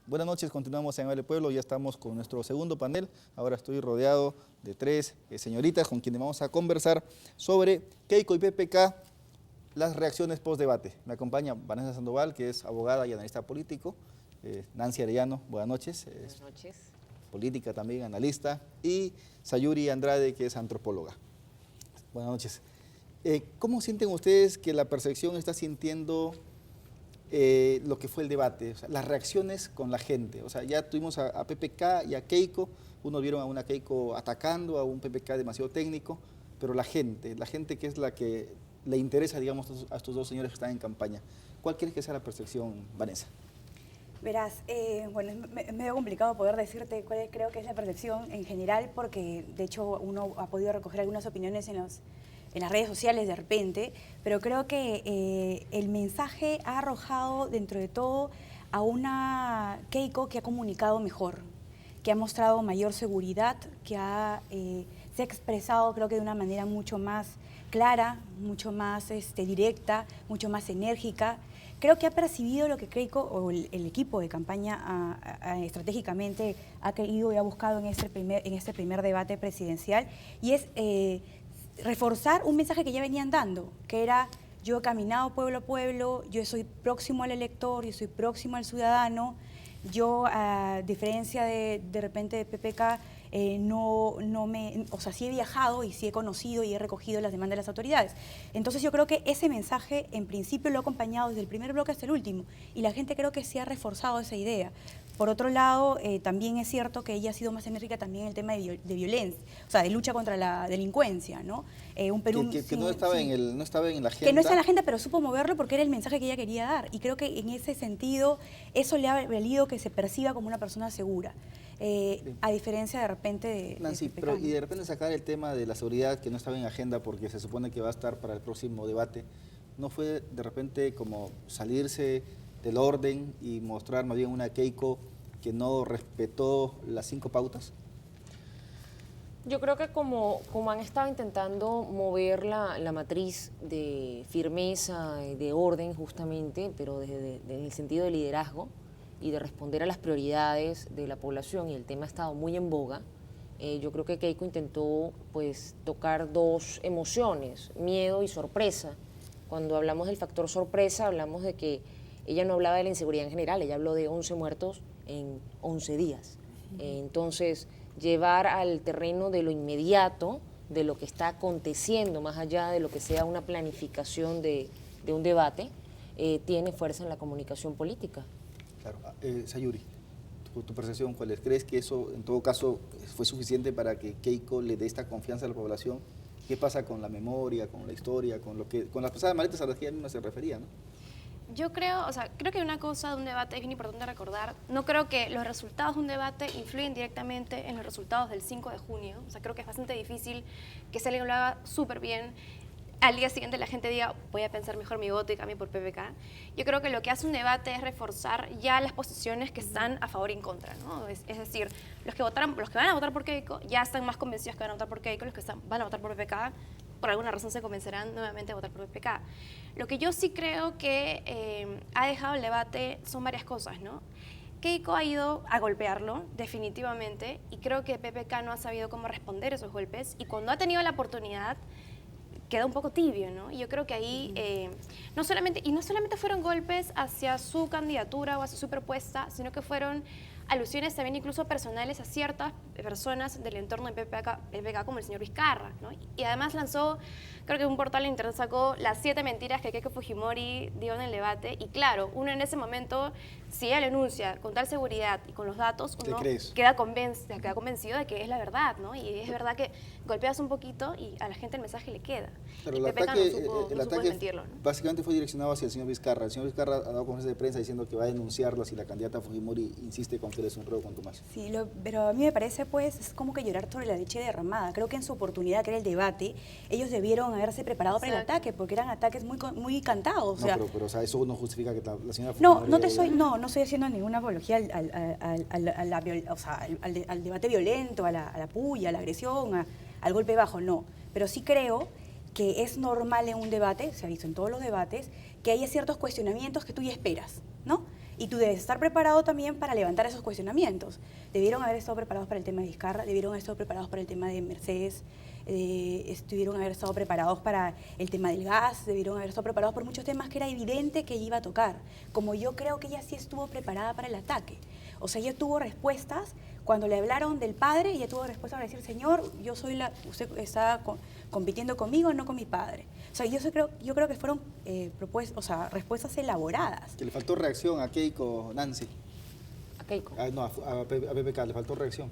Buenas noches, continuamos en Hable Pueblo, ya estamos con nuestro segundo panel. Ahora estoy rodeado de tres señoritas con quienes vamos a conversar sobre Keiko y PPK, las reacciones post-debate. Me acompaña Vanessa Sandoval, que es abogada y analista político, Nancy Arellano, buenas noches. Buenas noches. Política también, analista, y Sayuri Andrade, que es antropóloga. Buenas noches. ¿Cómo sienten ustedes que la percepción está sintiendo lo que fue el debate, o sea, las reacciones con la gente? O sea, ya tuvimos a PPK y a Keiko, unos vieron a una Keiko atacando, a un PPK demasiado técnico, pero la gente que es la que le interesa, digamos, a estos dos señores que están en campaña. ¿Cuál crees que sea la percepción, Vanessa? Verás, bueno, es medio complicado poder decirte cuál creo que es la percepción en general, porque de hecho uno ha podido recoger algunas opiniones en las redes sociales de repente, pero creo que el mensaje ha arrojado dentro de todo a una Keiko que ha comunicado mejor, que ha mostrado mayor seguridad, que se ha expresado creo que de una manera mucho más clara, mucho más directa, mucho más enérgica. Creo que ha percibido lo que Keiko o el equipo de campaña estratégicamente ha querido y ha buscado en este primer debate presidencial, y es reforzar un mensaje que ya venían dando, que era: yo he caminado pueblo a pueblo, yo soy próximo al elector, yo soy próximo al ciudadano, yo, a diferencia de repente de PPK, sí he viajado y sí he conocido y he recogido las demandas de las autoridades. Entonces yo creo que ese mensaje en principio lo ha acompañado desde el primer bloque hasta el último, y la gente creo que sí ha reforzado esa idea. Por otro lado, también es cierto que ella ha sido más enérgica también en el tema de violencia, o sea, de lucha contra la delincuencia, ¿no? Un Perú que no estaba en la agenda. Que no está en la agenda, pero supo moverlo porque era el mensaje que ella quería dar. Y creo que en ese sentido eso le ha valido que se perciba como una persona segura. A diferencia de repente de Nancy, pero y de repente sacar el tema de la seguridad que no estaba en agenda porque se supone que va a estar para el próximo debate, ¿no fue de repente como salirse del orden y mostrar más bien una Keiko que no respetó las 5 pautas? Yo creo que como han estado intentando mover la matriz de firmeza, de orden justamente, pero desde el sentido de liderazgo y de responder a las prioridades de la población, y el tema ha estado muy en boga, yo creo que Keiko intentó pues tocar dos emociones, miedo y sorpresa. Cuando hablamos del factor sorpresa, hablamos de que ella no hablaba de la inseguridad en general, ella habló de 11 muertos en 11 días. Entonces, llevar al terreno de lo inmediato, de lo que está aconteciendo, más allá de lo que sea una planificación de un debate, tiene fuerza en la comunicación política. Claro. Sayuri, ¿tu percepción cuál es? ¿Crees que eso, en todo caso, fue suficiente para que Keiko le dé esta confianza a la población? ¿Qué pasa con la memoria, con la historia, con las pasadas maletas a las que ella misma se refería, ¿no? Yo creo, creo que una cosa de un debate es bien importante recordar. No creo que los resultados de un debate influyen directamente en los resultados del 5 de junio. O sea, creo que es bastante difícil que si alguien lo haga súper bien, al día siguiente la gente diga, voy a pensar mejor mi voto y cambie por PPK. Yo creo que lo que hace un debate es reforzar ya las posiciones que están a favor y en contra, ¿no? Es decir, los que van a votar por Keiko ya están más convencidos que van a votar por Keiko, los que van a votar por PPK por alguna razón se convencerán nuevamente a votar por PPK. Lo que yo sí creo que ha dejado el debate son varias cosas, ¿no? Keiko ha ido a golpearlo, definitivamente, y creo que PPK no ha sabido cómo responder esos golpes, y cuando ha tenido la oportunidad, queda un poco tibio, ¿no? Y yo creo que ahí no solamente fueron golpes hacia su candidatura o hacia su propuesta, sino que fueron alusiones también incluso personales a ciertas personas del entorno de PPK como el señor Vizcarra, ¿no? Y además lanzó, creo que un portal de internet sacó las 7 mentiras que Keiko Fujimori dio en el debate, y claro, uno en ese momento, si ella lo enuncia con tal seguridad y con los datos, uno queda convencido de que es la verdad, ¿no? Y es verdad que golpeas un poquito y a la gente el mensaje le queda. Pero y el PPK ataque, no supo desmentirlo, ¿no? Básicamente fue direccionado hacia el señor Vizcarra. El señor Vizcarra ha dado conferencia de prensa diciendo que va a denunciarlo si la candidata Fujimori insiste con que él es un ruego contumaz. Sí, pero a mí me parece, pues, es como que llorar sobre la leche derramada. Creo que en su oportunidad, que era el debate, ellos debieron haberse preparado para el ataque, porque eran ataques muy cantados. No, pero o sea, eso no justifica que la señora Fujimori... No, no estoy haciendo ninguna apología al debate violento, a la puya, a la agresión, al golpe bajo, no. Pero sí creo que es normal en un debate, se ha visto en todos los debates, que haya ciertos cuestionamientos que tú ya esperas, ¿no? Y tú debes estar preparado también para levantar esos cuestionamientos. Debieron haber estado preparados para el tema de Vizcarra, debieron haber estado preparados para el tema de Mercedes, estuvieron haber estado preparados para el tema del gas, debieron haber estado preparados por muchos temas que era evidente que ella iba a tocar, como yo creo que ella sí estuvo preparada para el ataque. O sea, ella tuvo respuestas, cuando le hablaron del padre, ella tuvo respuestas para decir, señor, usted está compitiendo conmigo, no con mi padre. O sea, yo creo que fueron respuestas elaboradas. Que le faltó reacción a Keiko, Nancy. A Keiko. No, a PPK, le faltó reacción.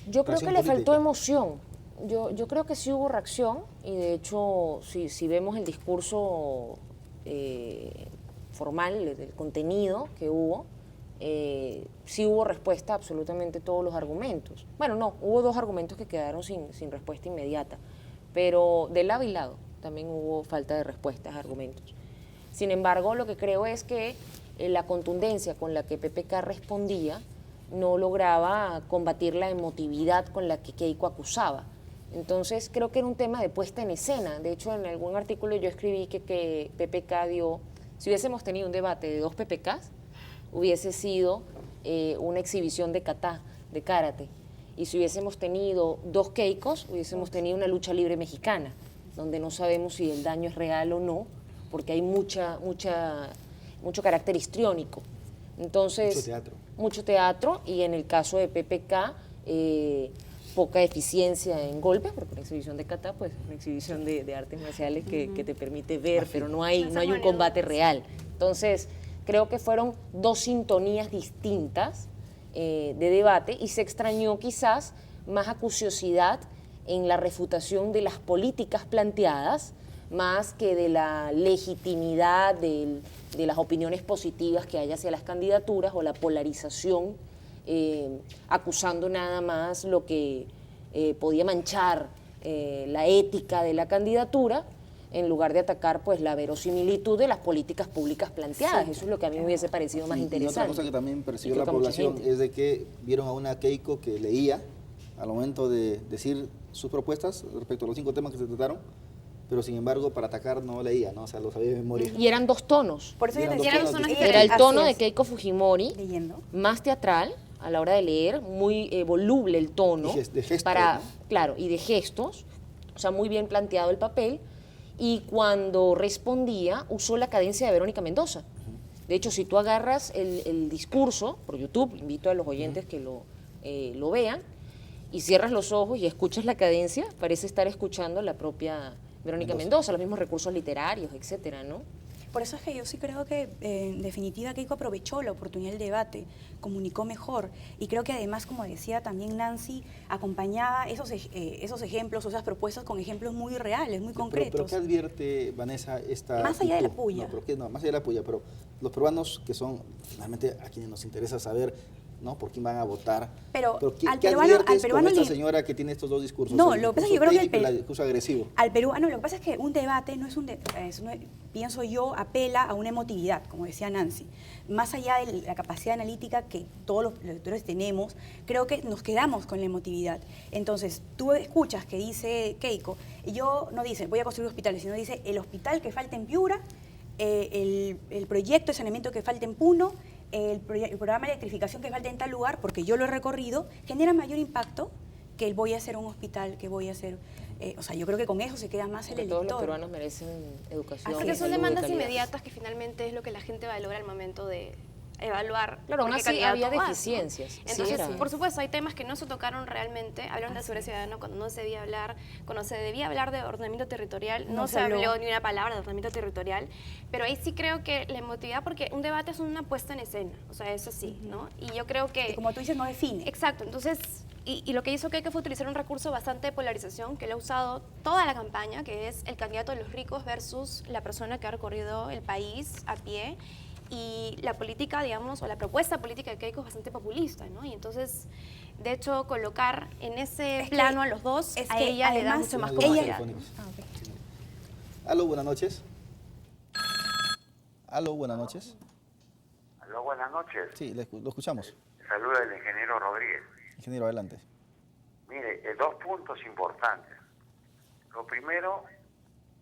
Yo creo que Reacción le faltó política. emoción. Yo creo que sí hubo reacción y de hecho, si vemos el discurso formal, el contenido que hubo, sí hubo respuesta a absolutamente todos los argumentos. Bueno, no, hubo 2 argumentos que quedaron sin respuesta inmediata, pero de lado y lado también hubo falta de respuestas a argumentos. Sin embargo, lo que creo es que la contundencia con la que PPK respondía no lograba combatir la emotividad con la que Keiko acusaba. Entonces creo que era un tema de puesta en escena. De hecho, en algún artículo yo escribí que PPK dio, si hubiésemos tenido un debate de 2 PPKs, hubiese sido una exhibición de kata, de karate. Y si hubiésemos tenido 2 Keikos, hubiésemos tenido una lucha libre mexicana, donde no sabemos si el daño es real o no, porque hay mucho carácter histriónico. Entonces, mucho teatro, y en el caso de PPK, poca eficiencia en golpes, porque una exhibición de kata, pues una exhibición de artes marciales que te permite ver, pero no hay un combate real. Entonces, creo que fueron 2 sintonías distintas de debate y se extrañó quizás más acuciosidad en la refutación de las políticas planteadas, más que de la legitimidad de las opiniones positivas que hay hacia las candidaturas o la polarización, acusando nada más lo que podía manchar la ética de la candidatura, en lugar de atacar pues la verosimilitud de las políticas públicas planteadas. Sí, eso es lo que a mí me hubiese parecido más Y interesante. otra cosa que también percibió Y la creo que a mucha población gente. es de que vieron a una Keiko que leía al momento de decir sus propuestas respecto a los 5 temas que se trataron, pero sin embargo para atacar no leía, ¿no? O sea, lo sabía de memoria. Y eran 2 tonos. Por eso yo Eran te dos decía, tonos ella- Era el así tono de es, Keiko Fujimori, leyendo. más teatral a la hora de leer, muy voluble el tono. De gestos, para, ¿no? Claro, y de gestos, o sea, muy bien planteado el papel. Y cuando respondía, usó la cadencia de Verónica Mendoza. De hecho, si tú agarras el discurso por YouTube, invito a los oyentes que lo vean, y cierras los ojos y escuchas la cadencia, parece estar escuchando la propia Verónica Mendoza, los mismos recursos literarios, etcétera, ¿no? Por eso es que yo sí creo que, en definitiva, Keiko aprovechó la oportunidad del debate, comunicó mejor. Y creo que además, como decía también Nancy, acompañaba esos ejemplos, esas propuestas con ejemplos muy reales, muy concretos. Pero ¿qué advierte, Vanessa, esta Más allá de la actitud? puya. Más allá de la puya, pero los peruanos que son finalmente a quienes nos interesa saber, ¿no?, por quién van a votar. Pero ¿qué, al qué peruano- adviertes al peruano con esta le- señora que tiene estos 2 discursos? No, el lo que pasa es discurso que yo creo que técnico y el discurso agresivo. Al peruano, lo que pasa es que un debate no es pienso yo, apela a una emotividad, como decía Nancy. Más allá de la capacidad analítica que todos los lectores tenemos, creo que nos quedamos con la emotividad. Entonces, tú escuchas que dice Keiko, no dice voy a construir hospitales, sino dice el hospital que falta en Piura, el proyecto de saneamiento que falta en Puno, el programa de electrificación que falta en tal lugar, porque yo lo he recorrido, genera mayor impacto que el voy a hacer un hospital, que voy a hacer... o sea, yo creo que con eso se queda más el Porque elector. todos los peruanos merecen educación. Así Porque es. son salud de demandas calidad. inmediatas que finalmente es lo que la gente valora al momento de evaluar. Claro, aún por qué así candidato había vas, ¿no? deficiencias, sí Entonces, era. por supuesto, hay temas que no se tocaron realmente. Hablaron de seguridad ciudadana cuando no se debía hablar. Cuando se debía hablar de ordenamiento territorial, no se habló ni una palabra de ordenamiento territorial. Pero ahí sí creo que la emotividad, porque un debate es una puesta en escena, o sea, eso sí, ¿no? Y yo creo que... Que como tú dices, no define. Exacto, entonces, y lo que hizo Keiko fue utilizar un recurso bastante de polarización que lo ha usado toda la campaña, que es el candidato de los ricos versus la persona que ha recorrido el país a pie. Y la política, digamos, o la propuesta política de Keiko es bastante populista, ¿no? Y entonces, de hecho, colocar en ese plano a los dos, es a que ella le da además mucho más Tenemos llamadas comodidad. telefónicas. Aló, buenas noches. Aló, buenas noches. Aló, buenas noches. Sí, lo escuchamos. Saluda el ingeniero Rodríguez. Ingeniero, adelante. Mire, 2 puntos importantes. Lo primero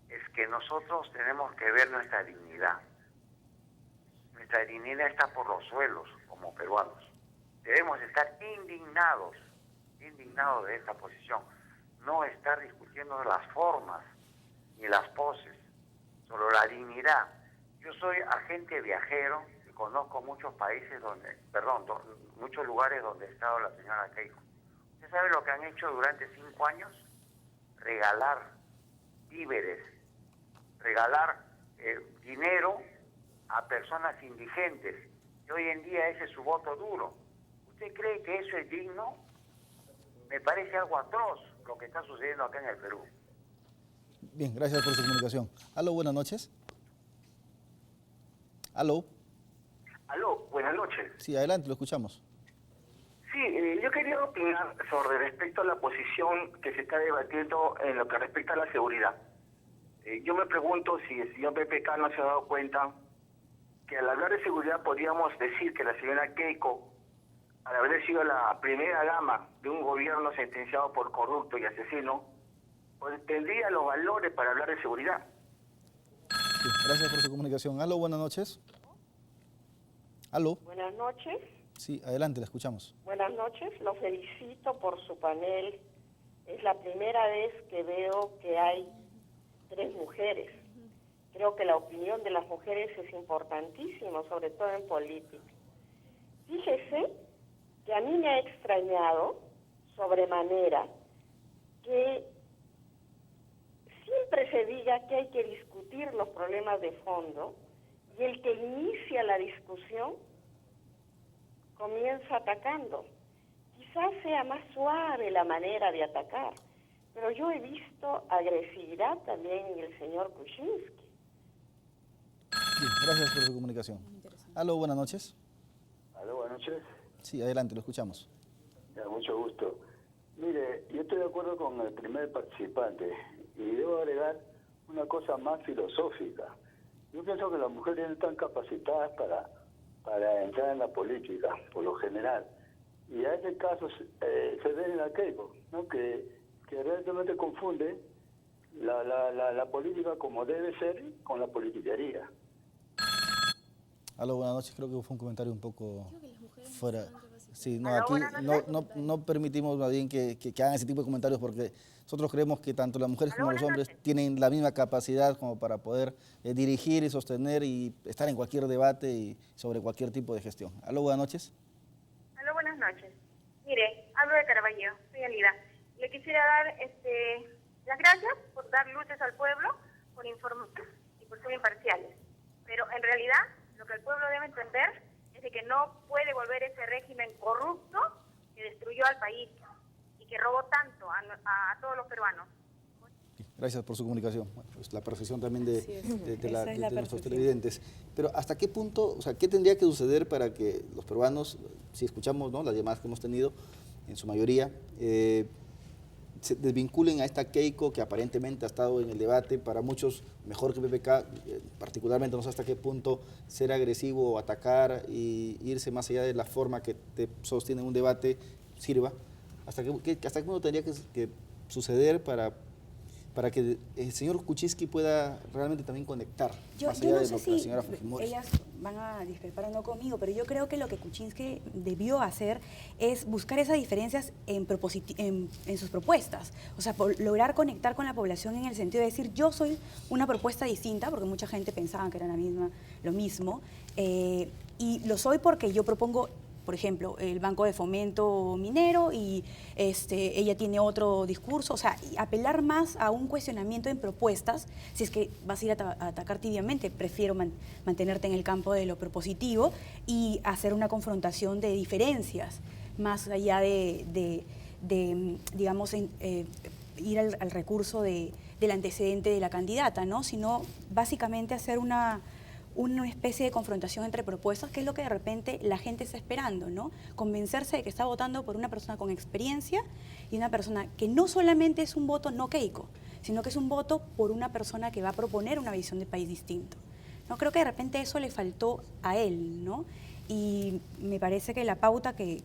es que nosotros tenemos que ver nuestra dignidad. nuestra dignidad está por los suelos como peruanos. Debemos estar indignados de esta posición, no estar discutiendo las formas ni las poses, solo la dignidad. Yo soy agente viajero y conozco muchos países muchos lugares donde ha estado la señora Keiko. ¿Usted sabe lo que han hecho durante 5 años? Regalar víveres, regalar dinero a personas indigentes. Y hoy en día ese es su voto duro. ¿Usted cree que eso es digno? Me parece algo atroz lo que está sucediendo acá en el Perú. Bien, gracias por su comunicación. Aló, buenas noches. Aló. Aló, buenas noches. Sí, adelante, lo escuchamos. Sí, yo quería opinar sobre respecto a la posición que se está debatiendo en lo que respecta a la seguridad. Yo me pregunto si el señor PPK no se ha dado cuenta que al hablar de seguridad podríamos decir que la señora Keiko, al haber sido la primera dama de un gobierno sentenciado por corrupto y asesino, pues tendría los valores para hablar de seguridad. Sí, gracias por su comunicación. Aló, buenas noches. Aló. Buenas noches. Sí, adelante, la escuchamos. Buenas noches. Lo felicito por su panel. Es la primera vez que veo que hay 3 mujeres. Creo que la opinión de las mujeres es importantísima, sobre todo en política. Fíjese que a mí me ha extrañado sobremanera que siempre se diga que hay que discutir los problemas de fondo y el que inicia la discusión comienza atacando. Quizás sea más suave la manera de atacar, pero yo he visto agresividad también en el señor Kuczynski. Bien, gracias por su comunicación. Aló, buenas noches. Aló, buenas noches. Sí, adelante, lo escuchamos. Ya, mucho gusto. Mire, yo estoy de acuerdo con el primer participante y debo agregar una cosa más filosófica. Yo pienso que las mujeres no están capacitadas para entrar en la política, por lo general. Y a ese caso se ve en la Keiko, ¿no? que realmente confunde la política como debe ser con la politiquería. Aló, buenas noches. Creo que fue un comentario un poco fuera. Sí, no, Aló, aquí buenas noches. no permitimos más bien que hagan ese tipo de comentarios porque nosotros creemos que tanto las mujeres como los hombres tienen la misma capacidad como para poder dirigir y sostener y estar en cualquier debate y sobre cualquier tipo de gestión. Aló, buenas noches. Aló, buenas noches. Mire, hablo de Caraballo, soy Alida. Le quisiera dar las gracias por dar luces al pueblo, por informar y por ser imparciales. Pero en realidad, lo que el pueblo debe entender es de que no puede volver ese régimen corrupto que destruyó al país y que robó tanto a todos los peruanos. Gracias por su comunicación. Bueno, pues la percepción también de nuestros percepción. televidentes. Pero ¿hasta qué punto, o sea, qué tendría que suceder para que los peruanos, si escuchamos, ¿no?, las llamadas que hemos tenido, en su mayoría, se desvinculen a esta Keiko que aparentemente ha estado en el debate, para muchos mejor que PPK, particularmente no sé hasta qué punto ser agresivo o atacar y irse más allá de la forma que te sostiene un debate sirva? ¿Hasta qué punto tendría que suceder para que el señor Kuczynski pueda realmente también conectar, más allá no de sé lo que la si señora Fujimori? ellas van a discrepar o no conmigo, pero yo creo que lo que Kuczynski debió hacer es buscar esas diferencias en sus propuestas. O sea, lograr conectar con la población en el sentido de decir, yo soy una propuesta distinta, porque mucha gente pensaba que era lo mismo, y lo soy porque yo propongo, por ejemplo, el Banco de Fomento Minero y ella tiene otro discurso, o sea, apelar más a un cuestionamiento en propuestas. Si es que vas a ir a atacar tibiamente, prefiero mantenerte en el campo de lo propositivo y hacer una confrontación de diferencias, más allá de digamos, ir al recurso del antecedente de la candidata, ¿no? Sino básicamente hacer una especie de confrontación entre propuestas, que es lo que de repente la gente está esperando, ¿no? Convencerse de que está votando por una persona con experiencia y una persona que no solamente es un voto no Keiko, sino que es un voto por una persona que va a proponer una visión de país distinto, ¿no? Creo que de repente eso le faltó a él, ¿no? Y me parece que la pauta que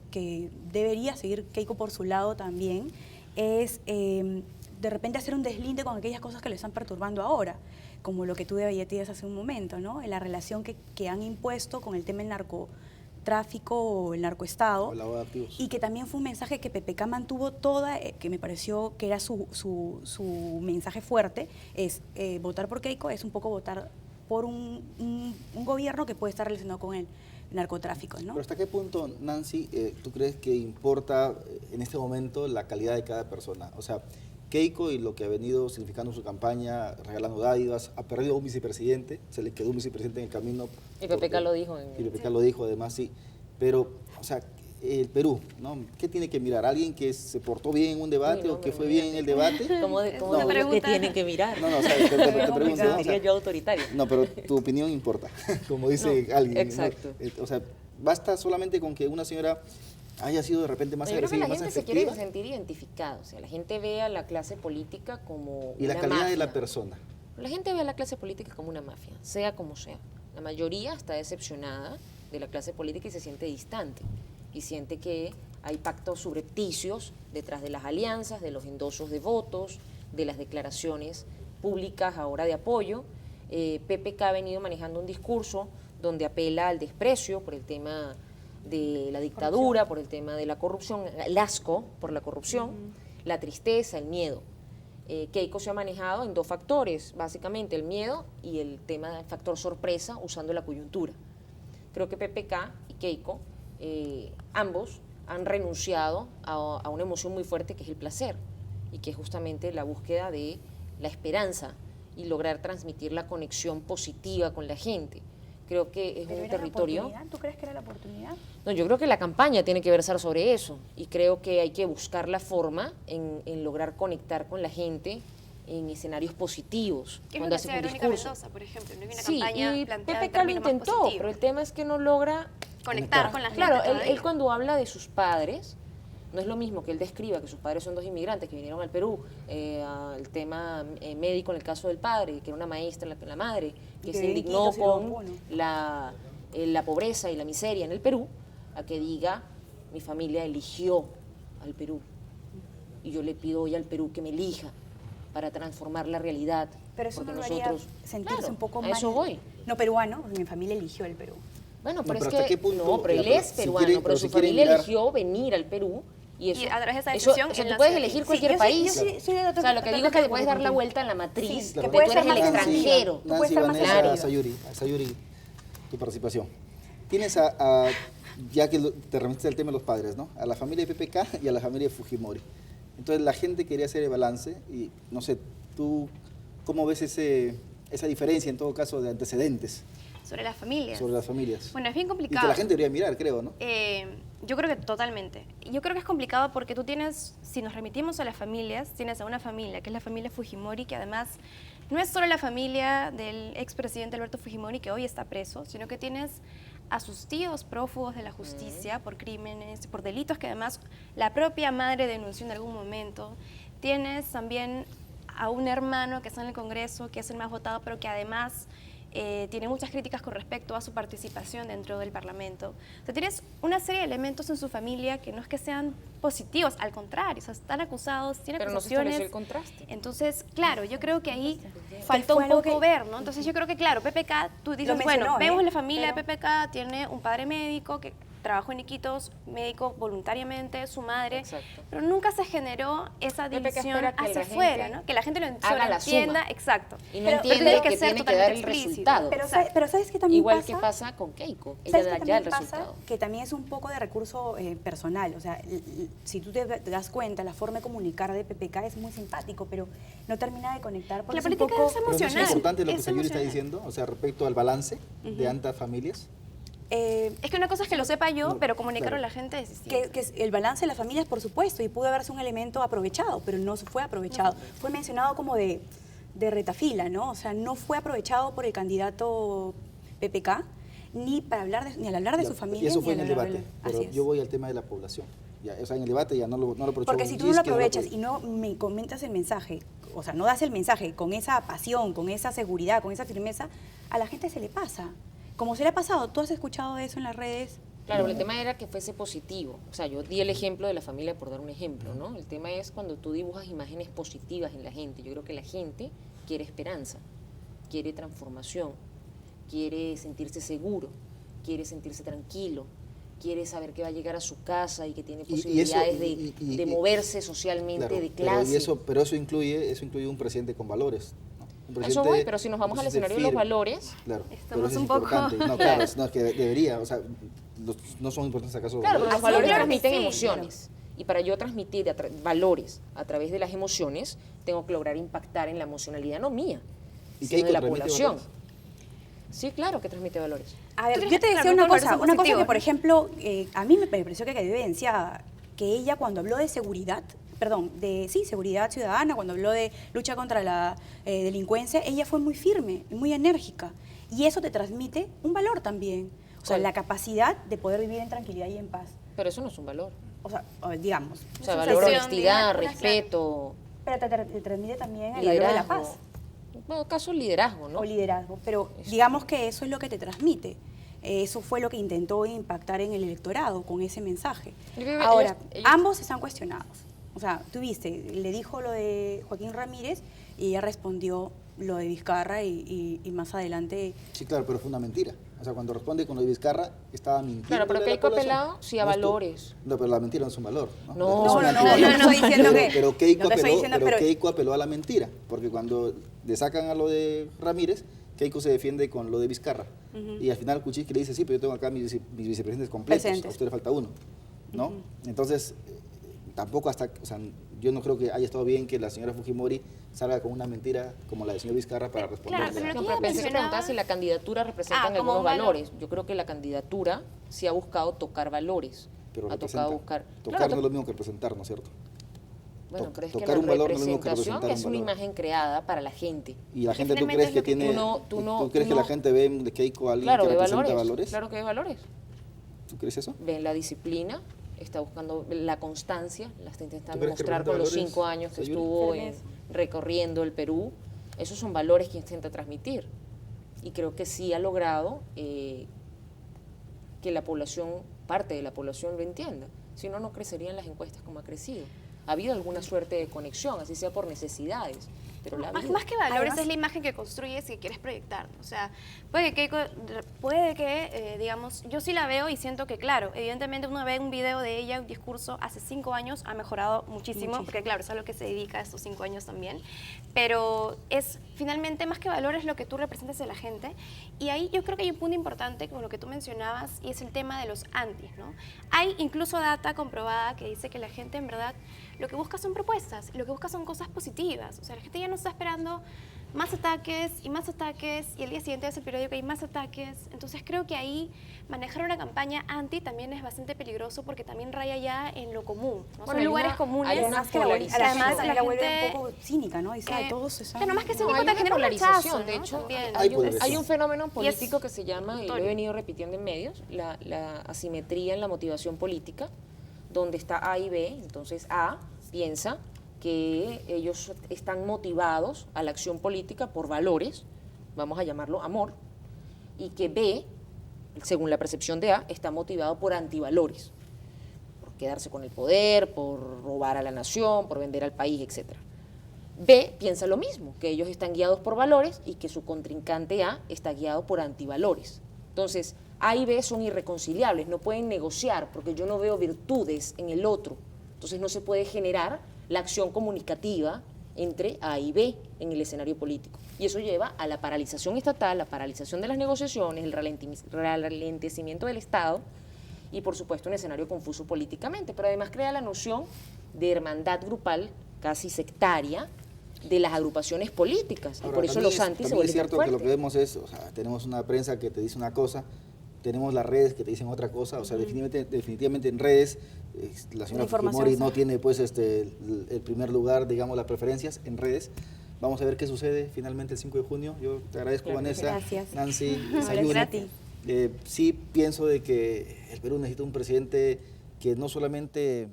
debería seguir Keiko por su lado también es de repente hacer un deslinde con aquellas cosas que le están perturbando ahora. como lo que tú debatías hace un momento, ¿no? La relación que han impuesto con el tema del narcotráfico o el narcoestado, O lavado de activos. y que también fue un mensaje que PPK mantuvo toda, que me pareció que era su mensaje fuerte, es votar por Keiko es un poco votar por un gobierno que puede estar relacionado con el narcotráfico, ¿no? Pero ¿hasta qué punto, Nancy, tú crees que importa en este momento la calidad de cada persona? O sea, Keiko y lo que ha venido significando su campaña, regalando dádivas, ha perdido un vicepresidente, se le quedó un vicepresidente en el camino. Y PPK lo dijo. Y PPK lo dijo, además, sí. Pero, o sea, el Perú, ¿no? ¿Qué tiene que mirar? ¿Alguien que se portó bien en un debate o que fue bien en el debate? ¿Cómo No. digo que tienen que mirar? No, o sea, te pregunto, ¿no? O Sería sea, yo autoritario. no, pero tu opinión importa, como dice alguien. ¿no? Exacto. O sea, basta solamente con que una señora haya sido de repente más Yo creo que agresiva, la más gente se quiere efectiva, sentir identificada, o sea, la gente ve a la clase política como y la una calidad de la mafia. persona. La gente ve a la clase política como una mafia, sea como sea. La mayoría está decepcionada de la clase política y se siente distante, y siente que hay pactos subrepticios detrás de las alianzas, de los endosos de votos, de las declaraciones públicas ahora de apoyo. PPK ha venido manejando un discurso donde apela al desprecio por el tema de la dictadura, por el tema de la corrupción, el asco por la corrupción, la tristeza, el miedo. Keiko se ha manejado en dos factores, básicamente el miedo y el tema del factor sorpresa usando la coyuntura. Creo que PPK y Keiko, ambos han renunciado a una emoción muy fuerte que es el placer y que es justamente la búsqueda de la esperanza y lograr transmitir la conexión positiva con la gente. Creo que es ¿Pero un era la territorio... oportunidad? ¿Tú crees que era la oportunidad? No, yo creo que la campaña tiene que versar sobre eso y creo que hay que buscar la forma en lograr conectar con la gente en escenarios positivos. ¿Qué es lo cuando que haces hacía un Verónica discurso. Mendoza, por ejemplo? No hay una Sí, campaña y planteada en PPK lo términos más intentó, positivos. pero el tema es que no logra Conectar con la gente Claro, todavía. él cuando habla de sus padres, no es lo mismo que él describa que sus padres son dos inmigrantes que vinieron al Perú, el tema médico en el caso del padre, que era una maestra la madre, que Que se vive en indignó Quito, si lo con opone. la pobreza y la miseria en el Perú, a que diga, mi familia eligió al Perú, y yo le pido hoy al Perú que me elija para transformar la realidad. Pero eso porque no lo haría nosotros, sentirse claro, un poco a mal. eso voy. No peruano, mi familia eligió el Perú. Bueno, pero pero es ¿hasta que qué punto? no, pero Ya, él pero es si peruano, quieren- pero pero su si quieren familia mirar- eligió venir al Perú y eso. Y a través de esa eso, decisión, o sea, él tú nació puedes aquí. elegir Sí, cualquier yo país. soy de O sea, lo que digo es que te puedes dar la vuelta en la matriz, Sí, porque que puede tú ser eres el más extranjero. Tú puedes Nancy, ser más Vanessa, atractivo. Sayuri, tu participación. Tienes ya que te remitiste al tema de los padres, ¿no? A la familia de PPK y a la familia de Fujimori. Entonces la gente quería hacer el balance y, no sé, tú, ¿cómo ves esa diferencia en todo caso de antecedentes Sobre las familias. sobre las familias? Bueno, es bien Y complicado. que la gente debería mirar, creo, ¿no? Yo creo que totalmente. Yo creo que es complicado porque tú tienes, si nos remitimos a las familias, tienes a una familia, que es la familia Fujimori, que además no es solo la familia del expresidente Alberto Fujimori, que hoy está preso, sino que tienes a sus tíos prófugos de la justicia por crímenes, por delitos que además la propia madre denunció en algún momento. Tienes también a un hermano que está en el Congreso, que es el más votado, pero que además tiene muchas críticas con respecto a su participación dentro del Parlamento. O sea, tienes una serie de elementos en su familia que no es que sean positivos, al contrario, o sea, están acusados, tienen Pero no se acusaciones. estableció el contraste. Entonces, claro, yo creo que ahí faltó fue un algo poco que- ver, ¿no? Entonces yo creo que, claro, PPK, tú dices, mencionó, bueno, vemos ¿eh? la familia Pero- de PPK, tiene un padre médico que trabajó en Iquitos, médico voluntariamente, su madre, Exacto. pero nunca se generó esa PPK división espera que hacia la afuera, gente ¿no? Que la gente lo haga la entienda, suma. exacto. Y no Pero entiende tiene que que ser tiene que dar el totalmente explícito. resultado. Pero ¿sabes qué también Igual pasa? que pasa con Keiko, ella ¿Sabes da qué ya el también pasa? resultado. Que también es un poco de recurso personal. O sea, si tú te das cuenta, la forma de comunicar de PPK es muy simpático, pero no termina de conectar. Porque La es un política poco- es Pero no es emocional. importante lo que es Sayuri está emocional. diciendo, o sea, respecto al balance de ambas familias. Es que una cosa es que lo sepa yo, No, pero comunicarlo claro. a la gente es distinto. que es el balance de las familias, por supuesto, y pudo haberse un elemento aprovechado, pero no fue aprovechado. Fue mencionado como de retafila, ¿no? O sea, no fue aprovechado por el candidato PPK, ni al hablar de Ya, su familia. Y eso ni fue al en el hablar debate, de- pero así es. yo voy al tema de la población. Ya, o sea, en el debate ya no lo aprovechó. Porque si tú no Gis, lo que aprovechas aprovechó. y no me comentas el mensaje, o sea, no das el mensaje con esa pasión, con esa seguridad, con esa firmeza, a la gente se le pasa. Como se le ha pasado, ¿tú has escuchado eso en las redes? Claro, el tema era que fuese positivo. O sea, yo di el ejemplo de la familia por dar un ejemplo, ¿no? El tema es cuando tú dibujas imágenes positivas en la gente. Yo creo que la gente quiere esperanza. quiere transformación, quiere sentirse seguro, quiere sentirse tranquilo, quiere saber que va a llegar a su casa y que tiene posibilidades de moverse socialmente, claro, de clase. Pero eso incluye un presidente con valores, ¿no? Un presidente, eso voy, pero si nos vamos al escenario de los valores, claro, estamos pero eso es un poco... importante. No, claro, no, es que debería, o sea, no son importantes acaso los claro, pero los valores. valores claro que transmiten sí, emociones. Y para yo transmitir valores a través de las emociones, tengo que lograr impactar en la emocionalidad, no mía, ¿Y sino de la transmite población. valores? Sí, claro que transmite valores. A ver, ¿Tú yo crees te que decía los una valores cosa, son positivos, que por no? ejemplo, a mí me pareció que evidenciaba que ella cuando habló de seguridad, seguridad ciudadana, cuando habló de lucha contra la delincuencia, ella fue muy firme, muy enérgica. Y eso te transmite un valor también. O sea, ¿Cuál? la capacidad de poder vivir en tranquilidad y en paz. Pero eso no es un valor. O sea, digamos. O sea, Una valor, sensación, honestidad, digamos, respeto, Pero te transmite también el valor de la liderazgo. paz. En todo caso, liderazgo, ¿no? O liderazgo. Pero digamos que eso es lo que te transmite. Eso fue lo que intentó impactar en el electorado con ese mensaje. Yo creo que Ahora, ellos- ambos están cuestionados. O sea, tú viste, le dijo lo de Joaquín Ramírez y ella respondió lo de Vizcarra y más adelante... Sí, claro, pero fue una mentira. O sea, cuando responde con lo de Vizcarra, estaba mintiendo. Claro, pero Keiko ha apelado sí a valores. No, pero la mentira no es un valor. No, No, Es una no, mentira. yo no estoy diciendo que... Pero Keiko no te estoy apeló, diciendo, pero Keiko apeló a la mentira, porque cuando le sacan a lo de Ramírez, Keiko se defiende con lo de Vizcarra. Y al final Kuczynski le dice, sí, pero yo tengo acá mis vicepresidentes completos, Presentes. a usted le falta uno, ¿no? Entonces, tampoco o sea, yo no creo que haya estado bien que la señora Fujimori salga con una mentira como la del señor Vizcarra para responderle. Claro, pero a- lo No, que pero ella pensé que mencionaba- preguntaba si la candidatura representa como algunos un valor. valores. Yo creo que la candidatura sí ha buscado tocar valores. pero ha representa. tocado buscar. Tocar Claro, no es lo mismo que representar, ¿no es cierto? bueno, pero es que tocar la un valor no es lo mismo que representación representar un es una valor. imagen creada para la gente. Y la gente, ¿tú finalmente crees es que lo que tiene... tú crees que no- la gente ve en Keiko a alguien Claro, que ve representa valores. valores? Claro que ve valores. ¿Tú crees eso? Ven la disciplina, está buscando la constancia, la está intentando crees que mostrar con los representa 5 años que valores, estuvo Sayuri? recorriendo el Perú. Esos son valores que intenta transmitir. Y creo que sí ha logrado que la población, parte de la población lo entienda. Si no, no crecerían las encuestas como ha crecido. Ha habido alguna suerte de conexión, así sea por necesidades, pero la ha habido. Más que valores Además- es la imagen que construyes y que quieres proyectar. O sea, digamos, yo sí la veo y siento que, claro, evidentemente uno ve un video de ella, un discurso hace 5 años, ha mejorado muchísimo, porque claro, es a lo que se dedica estos 5 años también, pero es finalmente más que valores lo que tú representas a la gente. Y ahí yo creo que hay un punto importante, como lo que tú mencionabas, y es el tema de los antis, ¿no? Hay incluso data comprobada que dice que la gente en verdad lo que busca son propuestas, lo que busca son cosas positivas. O sea, la gente ya no está esperando más ataques, y el día siguiente hace el periódico hay más ataques. Entonces creo que ahí manejar una campaña anti también es bastante peligroso porque también raya ya en lo común, ¿no? Bueno, Son hay lugares una- comunes. hay una Además que a la polarización. gente la vuelve gente, un poco cínica, ¿no? Dice, ay, todos se que nomás que se No, hay te una genera un polarización, rechazo, de ¿no? hecho, También. Hay hay polarización. un fenómeno Y es político que se llama, y lo he notorio. venido repitiendo en medios, la asimetría en la motivación política, donde está A y B. Entonces A piensa que ellos están motivados a la acción política por valores, vamos a llamarlo amor, y que B, según la percepción de A, está motivado por antivalores, por quedarse con el poder, por robar a la nación, por vender al país, etc. B piensa lo mismo, que ellos están guiados por valores y que su contrincante A está guiado por antivalores. Entonces, A y B son irreconciliables, no pueden negociar porque yo no veo virtudes en el otro. Entonces no se puede generar la acción comunicativa entre A y B en el escenario político. Y eso lleva a la paralización estatal, la paralización de las negociaciones, el ralentecimiento del Estado y, por supuesto, un escenario confuso políticamente. Pero además crea la noción de hermandad grupal casi sectaria de las agrupaciones políticas. Y Ahora, por eso también los antis se también vuelven es cierto tan que lo que fuertes. vemos es, o sea, tenemos una prensa que te dice una cosa, tenemos las redes que te dicen otra cosa, o sea, definitivamente en redes la señora información Fujimori está. no tiene pues el primer lugar, digamos, las preferencias en redes. Vamos a ver qué sucede finalmente el 5 de junio. Yo te agradezco, Claro. Vanessa, Gracias. Nancy, Gracias Sayuri. a ti. Sí pienso de que el Perú necesita un presidente que no solamente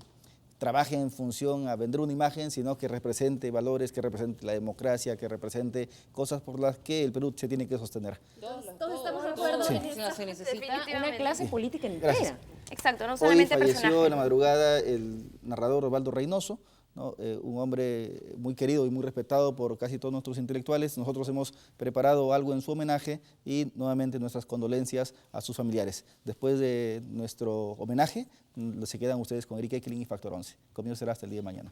trabaje en función a vender una imagen, sino que represente valores, que represente la democracia, que represente cosas por las que el Perú se tiene que sostener. Todos estamos de acuerdo Sí. en O sea, eso, se necesita una definitivamente. clase política entera. Gracias. Exacto, no Hoy solamente falleció personajes. en la madrugada el narrador Osvaldo Reynoso, ¿no? Un hombre muy querido y muy respetado por casi todos nuestros intelectuales. Nosotros hemos preparado algo en su homenaje y nuevamente nuestras condolencias a sus familiares. Después de nuestro homenaje, se quedan ustedes con Erika Ekelin y Factor 11. Conmigo será hasta el día de mañana.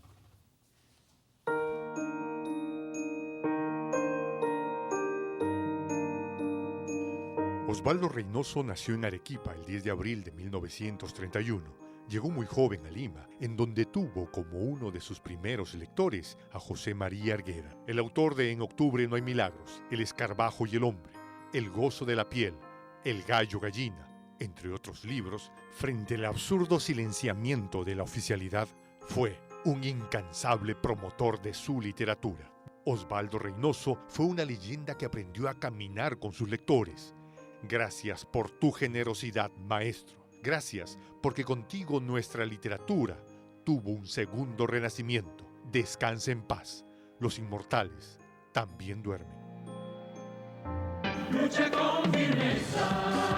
Osvaldo Reynoso nació en Arequipa el 10 de abril de 1931. Llegó muy joven a Lima, en donde tuvo como uno de sus primeros lectores a José María Argueda, el autor de En octubre no hay milagros, El escarabajo y el hombre, El gozo de la piel, El gallo gallina, entre otros libros. Frente al absurdo silenciamiento de la oficialidad, fue un incansable promotor de su literatura. Osvaldo Reynoso fue una leyenda que aprendió a caminar con sus lectores. Gracias por tu generosidad, maestro. Gracias porque contigo nuestra literatura tuvo un segundo renacimiento. Descansa en paz. Los inmortales también duermen. Lucha con firmeza.